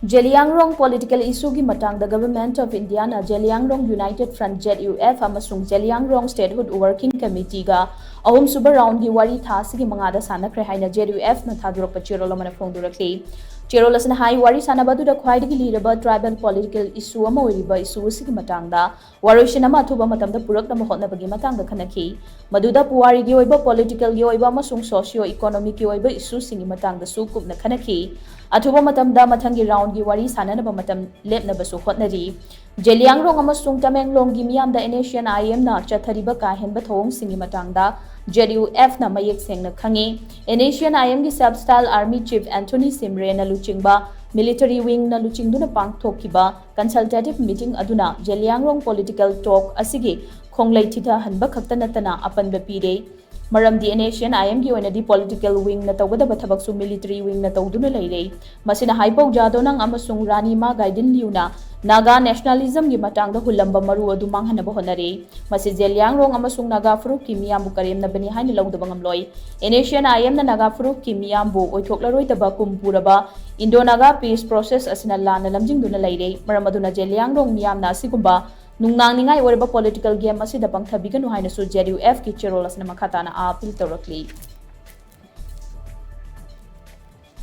Zeliangrong Political issue gi matang the Government of India na Zeliangrong United Front Zuf Amasung Zeliangrong Statehood Working Committee ga ahum Suba round gi Wari tha sigi mangada Sanakhre haina Zuf na thadorakpa Cherol amana phongdorakli Cherol asina hai Wari shanaba aduda khwaidagi liraba tribal political issue ama oiriba issue sigi matang da waroishin ama Athuba matam da puraknaba hotnaba gi matang da khannakhi Maduda puwarigi oiba political gi oiba amasung socio economic gi oiba issue singi matang da su kupna khannakhi Athuba matam da mathangi round gi Wari sananaba matam lepnaba su hotnari Zeliangrong Amasung Tamenglong gi miyam da Asian IM na chathariba ka henba thong singi matang da Zuf na mayek sengna khangi Asian IM gi sub-style army chief Anthony Simre na luchingba military wing na luchingduna pangthokiba consultative meeting aduna Zeliangrong political talk asigi khonglai thitha hanba khakta natana apanba pire Maramdi Asian IM gi oina di political wing na tawada bathabak su military wing na tawduna leirei masina haipau jado nang amasung rani ma guidin liuna Naga nationalism gi matang da hulamba maru adu manghana ba honare masi Zeliangrong amasung naga furuk ki miyambu karem na bani haini lawda bangamloi Asian IM na naga furuk ki miyambu oithoklaroi taba kumpuraba Indo Naga peace process asina lana lamjing duna leirei maramaduna Zeliangrong miyam na sigumba nungnang ningai oiriba political game asida pangthabiganu haina su Zuf ki Cherol asina makhatana apil tawrakli